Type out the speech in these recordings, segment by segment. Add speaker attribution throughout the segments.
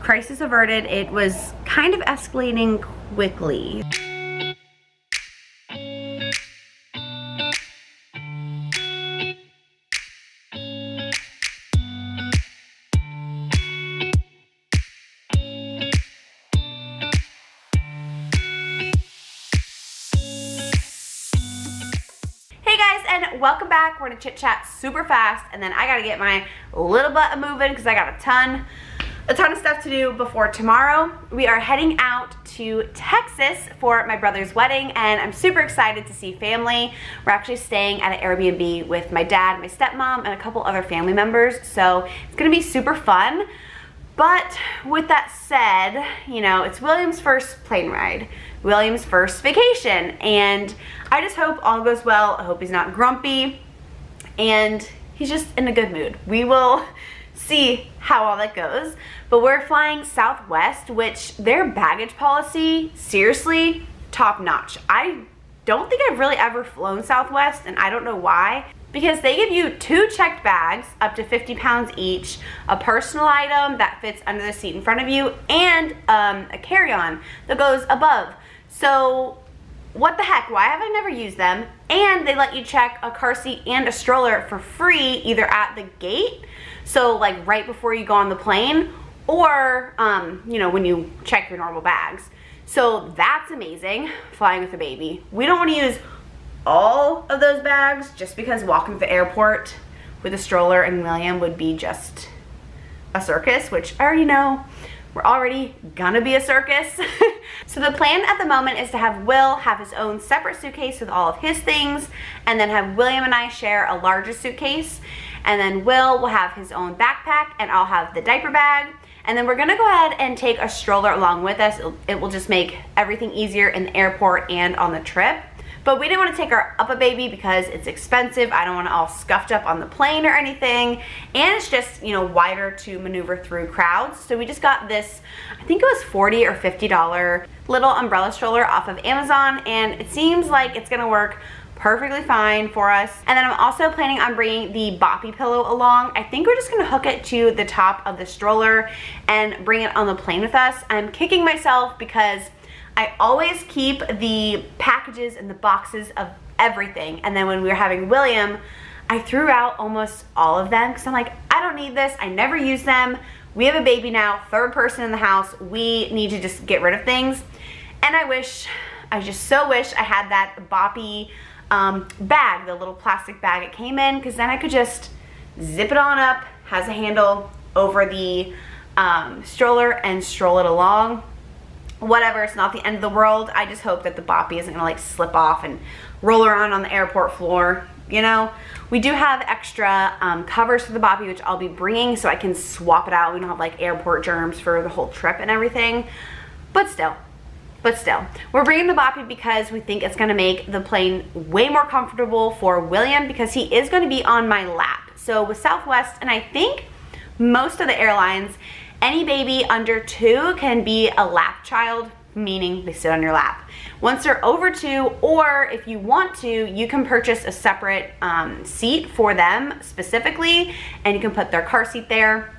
Speaker 1: crisis averted. It was kind of escalating quickly. And welcome back. We're gonna chit chat super fast, and then I gotta get my little butt moving because I got a ton of stuff to do before tomorrow. We are heading out to Texas for my brother's wedding, and I'm super excited to see family. We're actually staying at an Airbnb with my dad, my stepmom, and a couple other family members, so it's gonna be super fun. But with that said, you know, it's William's first plane ride, William's first vacation, and I just hope all goes well. I hope he's not grumpy, and he's just in a good mood. We will see how all that goes. But we're flying Southwest, which their baggage policy, seriously, top notch. I don't think I've really ever flown Southwest, and I don't know why. Because they give you 2 checked bags, up to 50 pounds each, a personal item that fits under the seat in front of you, and a carry-on that goes above. So what the heck, why have I never used them? And they let you check a car seat and a stroller for free, either at the gate, so like right before you go on the plane, or you know, when you check your normal bags. So that's amazing, flying with a baby. We don't want to use all of those bags just because walking to the airport with a stroller and William would be just a circus, which I already know we're already gonna be a circus. So the plan at the moment is to have Will have his own separate suitcase with all of his things, and then have William and I share a larger suitcase, and then Will have his own backpack and I'll have the diaper bag. And then we're gonna go ahead and take a stroller along with us. It will just make everything easier in the airport and on the trip. But we didn't want to take our Up-A-Baby because it's expensive. I don't want it all scuffed up on the plane or anything. And it's just, you know, wider to maneuver through crowds. So we just got this, I think it was $40 or $50 little umbrella stroller off of Amazon. And it seems like it's gonna work perfectly fine for us. And then I'm also planning on bringing the boppy pillow along. I think we're just gonna hook it to the top of the stroller and bring it on the plane with us. I'm kicking myself because I always keep the packages and the boxes of everything, and then when we were having William, I threw out almost all of them because I'm like, I don't need this, I never use them. We have a baby now, 3rd person in the house, we need to just get rid of things. And I just so wish I had that boppy bag, the little plastic bag it came in, because then I could just zip it on up, has a handle over the stroller, and stroll it along. Whatever, it's not the end of the world. I just hope that the boppy isn't gonna like slip off and roll around on the airport floor, you know? We do have extra covers for the boppy, which I'll be bringing so I can swap it out. We don't have like airport germs for the whole trip and everything, but still, we're bringing the boppy because we think it's gonna make the plane way more comfortable for William, because he is gonna be on my lap. So with Southwest, and I think most of the airlines, any baby under 2 can be a lap child, meaning they sit on your lap. Once they're over 2, or if you want to, you can purchase a separate seat for them specifically, and you can put their car seat there.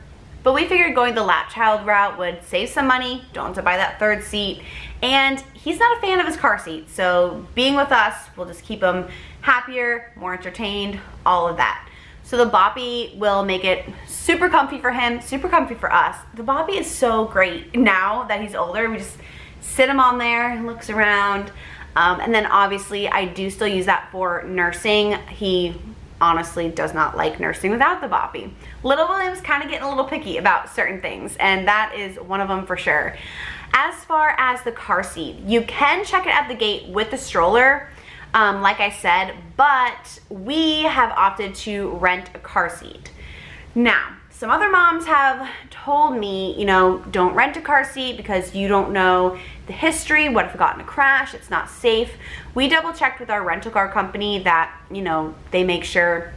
Speaker 1: But we figured going the lap child route would save some money, don't have to buy that 3rd seat, and he's not a fan of his car seat, so being with us will just keep him happier, more entertained, all of that. So the boppy will make it super comfy for him, super comfy for us. The boppy is so great now that he's older. We just sit him on there, looks around. And then obviously I do still use that for nursing. He honestly does not like nursing without the boppy. Little William's kind of getting a little picky about certain things, and that is one of them for sure. As far as the car seat, you can check it at the gate with the stroller, like I said, but we have opted to rent a car seat. Now, some other moms have told me, you know, don't rent a car seat because you don't know the history. What if it got in a crash? It's not safe. We double checked with our rental car company that, you know, they make sure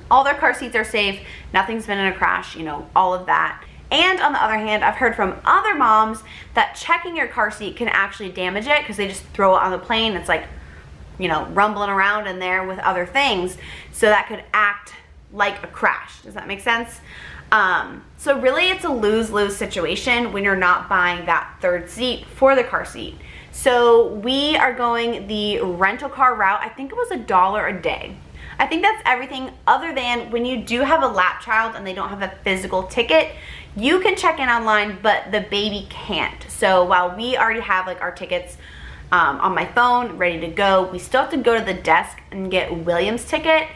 Speaker 1: all their car seats are safe, nothing's been in a crash, you know, all of that. And on the other hand, I've heard from other moms that checking your car seat can actually damage it because they just throw it on the plane. It's like, you know, rumbling around in there with other things. So that could act like a crash. Does that make sense? So So really it's a lose-lose situation when you're not buying that third seat for the car seat. So we are going the rental car route. I think it was $1 a day. I think that's everything, other than when you do have a lap child and they don't have a physical ticket, you can check in online, but the baby can't. So while we already have like our tickets on my phone ready to go, we still have to go to the desk and get William's ticket.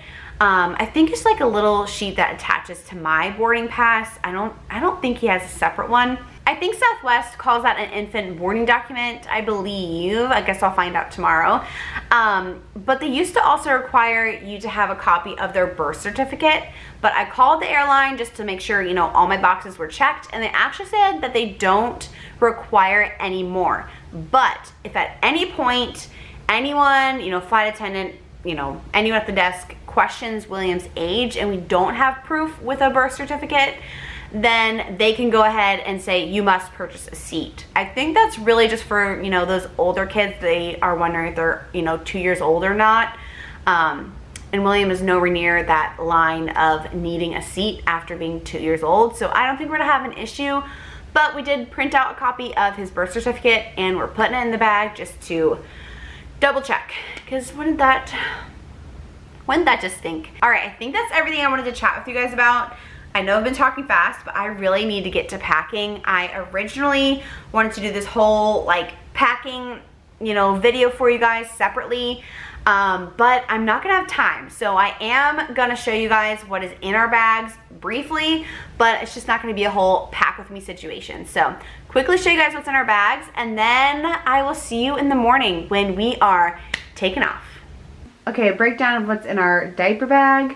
Speaker 1: I think it's like a little sheet that attaches to my boarding pass. I don't think he has a separate one. I think Southwest calls that an infant boarding document, I believe. I guess I'll find out tomorrow. But they used to also require you to have a copy of their birth certificate. But I called the airline just to make sure, you know, all my boxes were checked, and they actually said that they don't require it anymore. But if at any point anyone, you know, flight attendant, you know, anyone at the desk questions William's age and we don't have proof with a birth certificate, then they can go ahead and say you must purchase a seat. I think that's really just for, you know, those older kids. They are wondering if they're, you know, 2 years old or not. And William is nowhere near that line of needing a seat after being 2 years old. So I don't think we're gonna have an issue, but we did print out a copy of his birth certificate and we're putting it in the bag just to double check. Because wouldn't that just stink? All right, I think that's everything I wanted to chat with you guys about. I know I've been talking fast, but I really need to get to packing. I originally wanted to do this whole like packing, you know, video for you guys separately, but I'm not gonna have time. So I am gonna show you guys what is in our bags briefly, but it's just not gonna be a whole pack with me situation. So quickly show you guys what's in our bags, and then I will see you in the morning when we are taking off. Okay, a breakdown of what's in our diaper bag.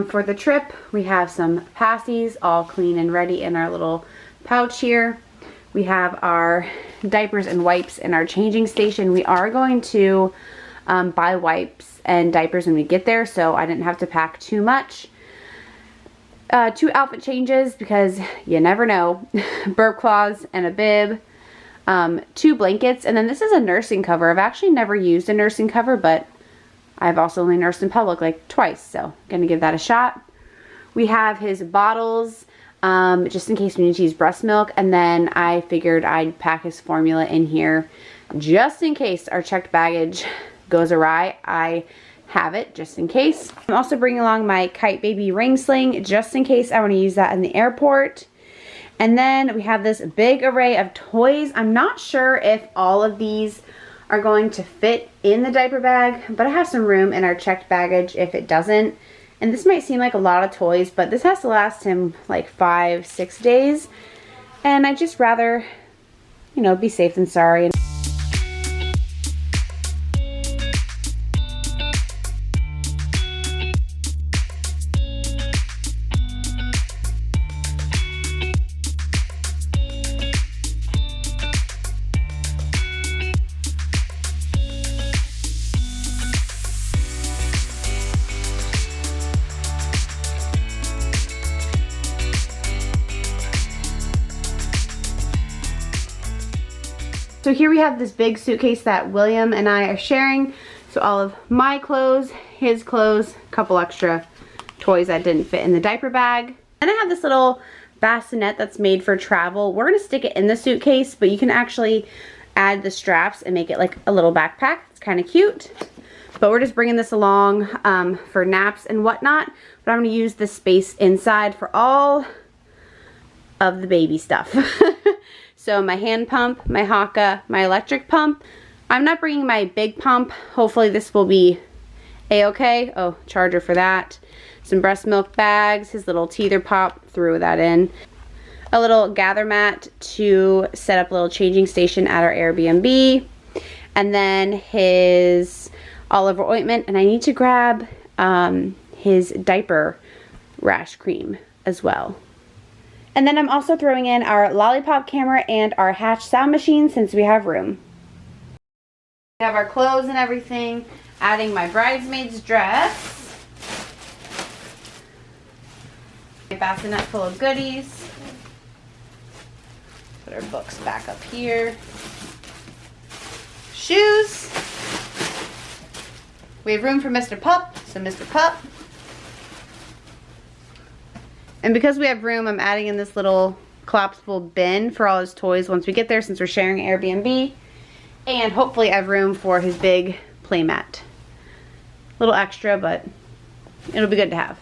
Speaker 1: For the trip, we have some passies all clean and ready in our little pouch here. We have our diapers and wipes in our changing station. We are going to buy wipes and diapers when we get there, so I didn't have to pack too much. 2 outfit changes because you never know. Burp cloths and a bib. 2 blankets, and then this is a nursing cover. I've actually never used a nursing cover, but I've also only nursed in public like twice, so I'm gonna give that a shot. We have his bottles, just in case we need to use breast milk, and then I figured I'd pack his formula in here just in case our checked baggage goes awry. I have it just in case. I'm also bringing along my Kite Baby ring sling just in case I want to use that in the airport. And then we have this big array of toys. I'm not sure if all of these are going to fit in the diaper bag, but I have some room in our checked baggage if it doesn't. And this might seem like a lot of toys, but this has to last him like 5-6 days. And I'd just rather, you know, be safe than sorry. So here we have this big suitcase that William and I are sharing. So all of my clothes, his clothes, a couple extra toys that didn't fit in the diaper bag. And I have this little bassinet that's made for travel. We're gonna stick it in the suitcase, but you can actually add the straps and make it like a little backpack. It's kind of cute. But we're just bringing this along for naps and whatnot. But I'm gonna use the space inside for all of the baby stuff. So my hand pump, my Haka, my electric pump. I'm not bringing my big pump. Hopefully this will be a-okay. Oh, charger for that. Some breast milk bags, his little teether pop, threw that in. A little gather mat to set up a little changing station at our Airbnb. And then his olive oil ointment. And I need to grab his diaper rash cream as well. And then I'm also throwing in our lollipop camera and our Hatch sound machine since we have room. We have our clothes and everything. Adding my bridesmaid's dress. A bassinet full of goodies. Put our books back up here. Shoes. We have room for Mr. Pup, so Mr. Pup. And because we have room, I'm adding in this little collapsible bin for all his toys once we get there, since we're sharing Airbnb. And hopefully I have room for his big playmat. Little extra, but it'll be good to have.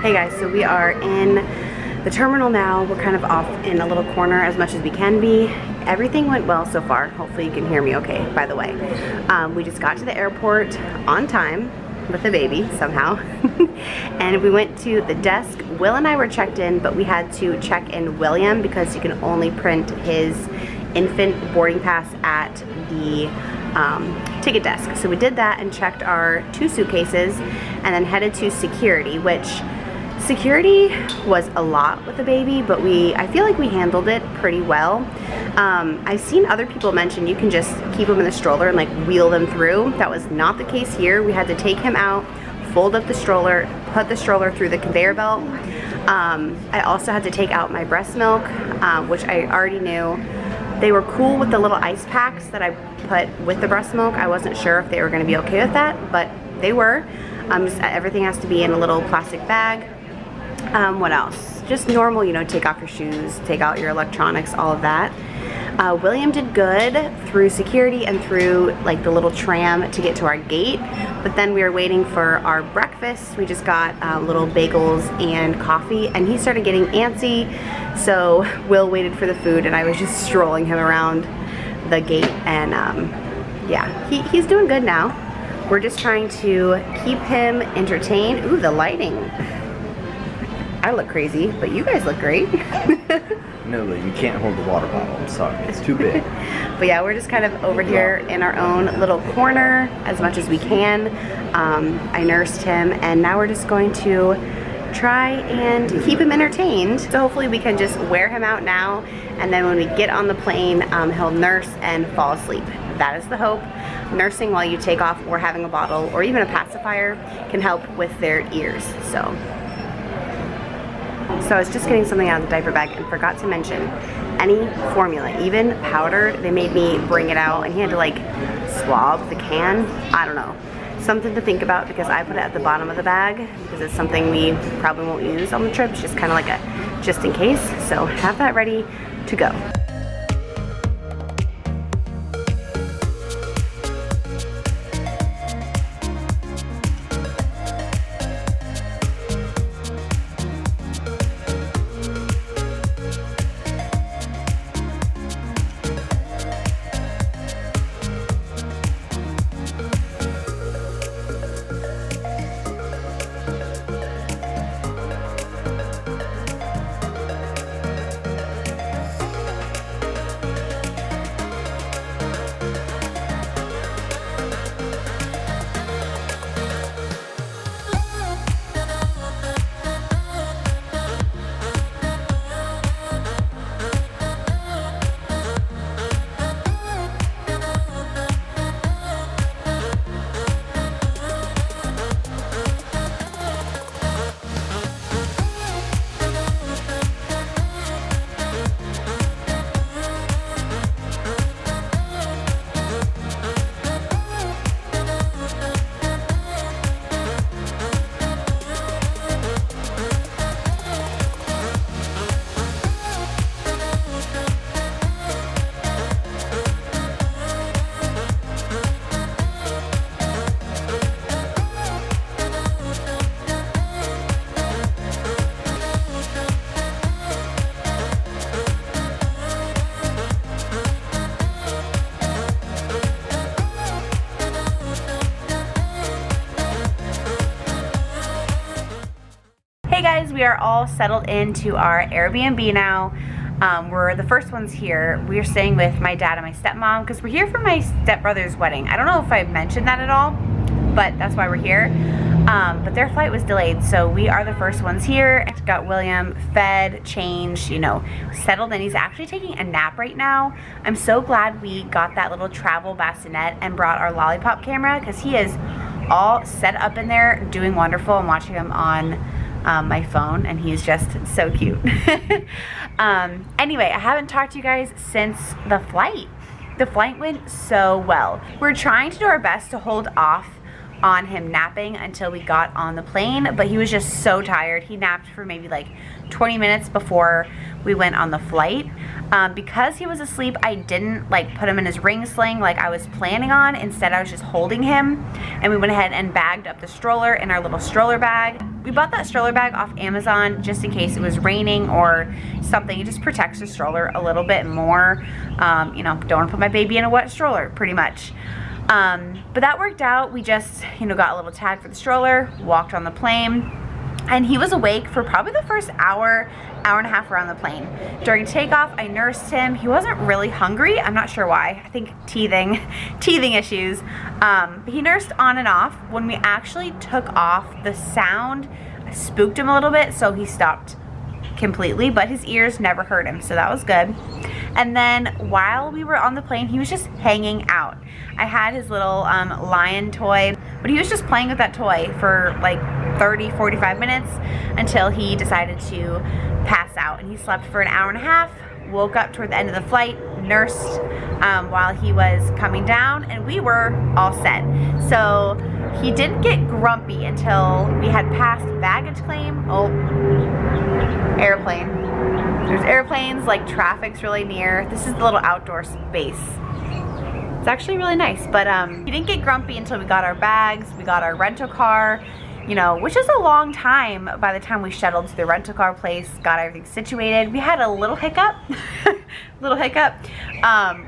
Speaker 1: Hey guys, so we are in the terminal now. We're kind of off in a little corner as much as we can be. Everything went well so far. Hopefully you can hear me okay, by the way. We just got to the airport on time with the baby somehow. And we went to the desk. Will and I were checked in, but we had to check in William because you can only print his infant boarding pass at the ticket desk. So we did that and checked our 2 suitcases and then headed to security, which security was a lot with the baby, but I feel like we handled it pretty well. I've seen other people mention you can just keep him in the stroller and like wheel them through. That was not the case here. We had to take him out, fold up the stroller, put the stroller through the conveyor belt. I also had to take out my breast milk, which I already knew. They were cool with the little ice packs that I put with the breast milk. I wasn't sure if they were going to be okay with that, but they were. Just everything has to be in a little plastic bag. What else? Just normal, you know, take off your shoes, take out your electronics, all of that. William did good through security and through like the little tram to get to our gate, but then we were waiting for our breakfast. We just got little bagels and coffee, and he started getting antsy, so Will waited for the food and I was just strolling him around the gate, and yeah, he's doing good now. We're just trying to keep him entertained. Ooh, the lighting. I look crazy, but you guys look great.
Speaker 2: No, but you can't hold the water bottle. I'm sorry, it's too big.
Speaker 1: But yeah, we're just kind of over here in our own little corner as much as we can. I nursed him, and now we're just going to try and keep him entertained. So hopefully we can just wear him out now, and then when we get on the plane, he'll nurse and fall asleep. That is the hope. Nursing while you take off or having a bottle or even a pacifier can help with their ears. So I was just getting something out of the diaper bag and forgot to mention any formula, even powdered. They made me bring it out, and he had to like swab the can. I don't know. Something to think about, because I put it at the bottom of the bag because it's something we probably won't use on the trip. It's just kind of like a just in case. So have that ready to go. we are all settled into our Airbnb now. We're the first ones here. We're staying with my dad and my stepmom because we're here for my stepbrother's wedding. I don't know if I mentioned that at all, but that's why we're here. But their flight was delayed, so we are the first ones here. Got William fed, changed, you know, settled, and he's actually taking a nap right now. I'm so glad we got that little travel bassinet and brought our lollipop camera because he is all set up in there doing wonderful. I'm watching him on my phone and he's just so cute. Anyway, I haven't talked to you guys since the flight. The flight went so well. We're trying to do our best to hold off on him napping until we got on the plane, but he was just so tired. He napped for maybe like 20 minutes before we went on the flight. Because he was asleep, I didn't like put him in his ring sling like I was planning on. Instead, I was just holding him, and we went ahead and bagged up the stroller in our little stroller bag. We bought that stroller bag off Amazon just in case it was raining or something. It just protects the stroller a little bit more. You know, don't want to put my baby in a wet stroller, pretty much. But that worked out. We just, you know, got a little tag for the stroller, walked on the plane, and he was awake for probably the first hour and a half around the plane. During takeoff, I nursed him. He wasn't really hungry. I'm not sure why. I think teething issues. But he nursed on and off. When we actually took off, the sound spooked him a little bit, so he stopped completely, but his ears never hurt him, so that was good. And then while we were on the plane, he was just hanging out. I had his little lion toy, but he was just playing with that toy for like 30-45 minutes until he decided to pass out. And he slept for an hour and a half, woke up toward the end of the flight, nursed while he was coming down, and we were all set. So he didn't get grumpy until we had passed baggage claim. Oh, airplane. There's airplanes, like traffic's really near. This is the little outdoor space. It's actually really nice, but he didn't get grumpy until we got our bags, we got our rental car, you know, which is a long time by the time we shuttled to the rental car place, got everything situated. We had a little hiccup,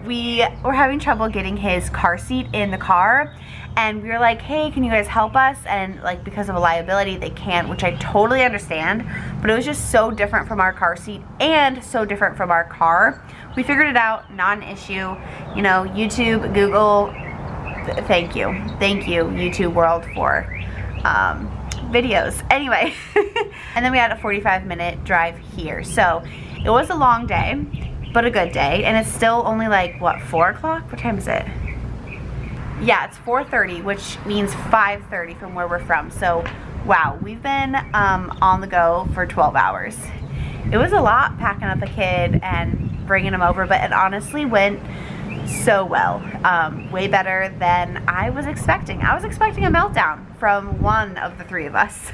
Speaker 1: we were having trouble getting his car seat in the car, and we were like, hey, can you guys help us? And like, because of a liability, they can't, which I totally understand, but it was just so different from our car seat and so different from our car. We figured it out, not an issue. You know, YouTube, Google, thank you, YouTube world for videos. Anyway, and then we had a 45-minute drive here. So it was a long day, but a good day. And it's still only like, what, 4 o'clock? What time is it? Yeah, it's 4:30, which means 5:30 from where we're from. So, wow, we've been on the go for 12 hours. It was a lot packing up a kid and bringing him over, but it honestly went so well. Way better than I was expecting. I was expecting a meltdown from one of the three of us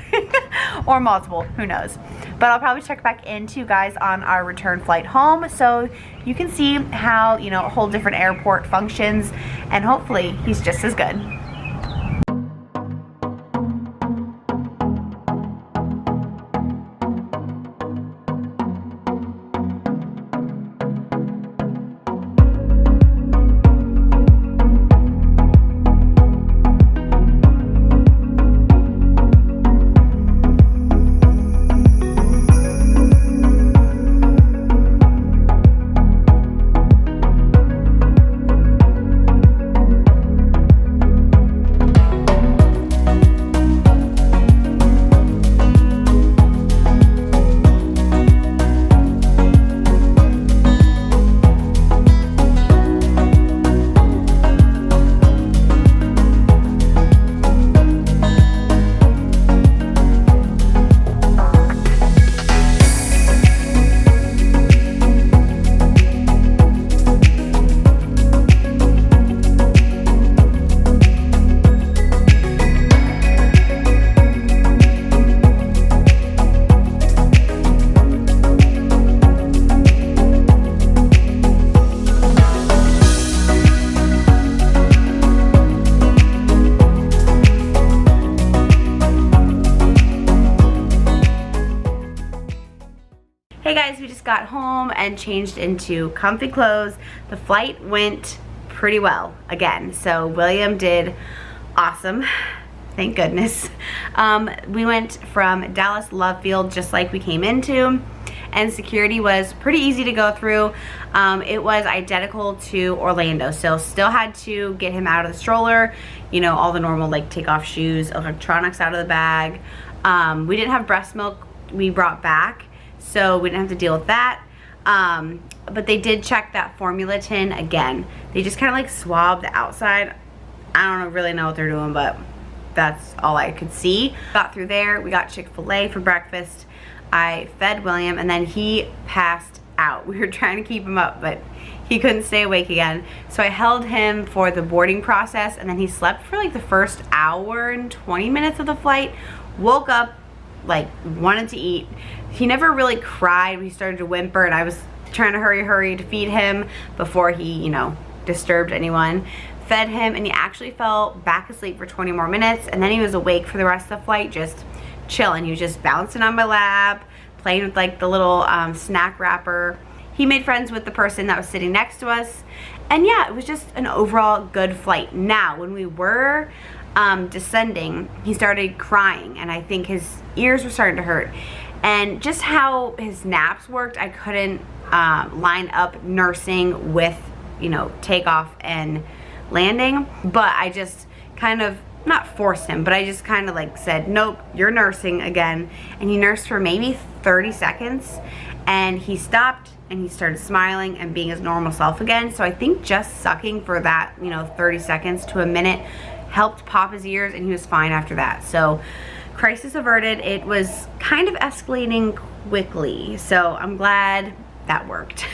Speaker 1: or multiple, who knows. But I'll probably check back into you guys on our return flight home so you can see how, you know, a whole different airport functions, and hopefully he's just as good. Hey guys, we just got home and changed into comfy clothes. The flight went pretty well again. So William did awesome. I thank goodness. We went from Dallas Love Field just like we came into, and security was pretty easy to go through. It was identical to Orlando, so still had to get him out of the stroller, you know, all the normal like take off shoes, electronics out of the bag. We didn't have breast milk we brought back, so we didn't have to deal with that. But they did check that formula tin again. They just kind of like swabbed the outside. I don't really know what they're doing, but that's all I could see. Got through there, we got Chick-fil-A for breakfast. I fed William, and then he passed out. We were trying to keep him up, but he couldn't stay awake again. So I held him for the boarding process, and then he slept for like the first hour and 20 minutes of the flight. Woke up, like wanted to eat. He never really cried. He started to whimper, and I was trying to hurry to feed him before he, you know, disturbed anyone. Fed him, and he actually fell back asleep for 20 more minutes, and then he was awake for the rest of the flight, just chilling. He was just bouncing on my lap, playing with like the little snack wrapper. He made friends with the person that was sitting next to us, and yeah, it was just an overall good flight. Now, when we were descending, he started crying, and I think his ears were starting to hurt. And just how his naps worked, I couldn't line up nursing with, you know, takeoff and landing, but I just kind of, not forced him, but I just kind of like said, nope, you're nursing again. And he nursed for maybe 30 seconds, and he stopped, and he started smiling and being his normal self again. So I think just sucking for that, you know, 30 seconds to a minute helped pop his ears, and he was fine after that. So crisis averted. It was kind of escalating quickly, so I'm glad that worked.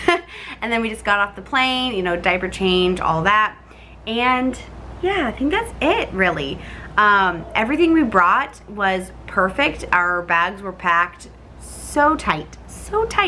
Speaker 1: And then we just got off the plane, you know, diaper change, all that, and yeah, I think that's it really. Everything we brought was perfect. Our bags were packed so tight,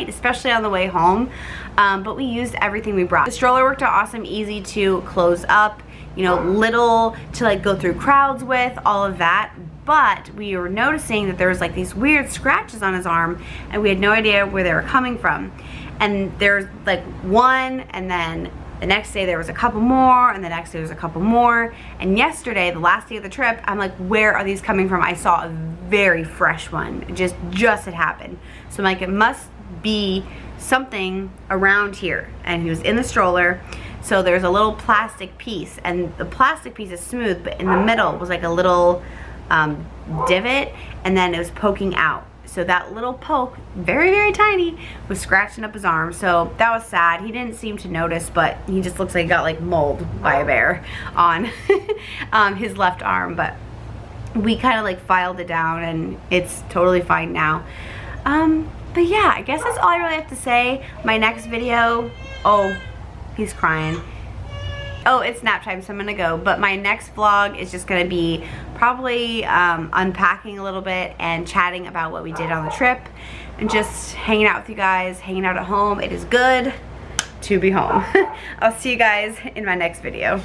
Speaker 1: especially on the way home, but we used everything we brought. The stroller worked out awesome, easy to close up, you know, little to like go through crowds with, all of that. But we were noticing that there was like these weird scratches on his arm, and we had no idea where they were coming from. And there's like one, and then the next day there was a couple more, and the next day there was a couple more. And yesterday, the last day of the trip, I'm like, where are these coming from? I saw a very fresh one. It just had happened. So I'm like, it must be something around here. And he was in the stroller. So there's a little plastic piece, and the plastic piece is smooth, but in the middle was like a little divot, and then it was poking out. So that little poke, very tiny, was scratching up his arm. So that was sad. He didn't seem to notice, but he just looks like he got like mauled by a bear on his left arm. But we kind of like filed it down, and it's totally fine now. But yeah, I guess that's all I really have to say. My next video, oh, he's crying. Oh, it's nap time, so I'm gonna go. But my next vlog is just gonna be probably unpacking a little bit and chatting about what we did on the trip, and just hanging out with you guys, hanging out at home. It is good to be home. I'll see you guys in my next video.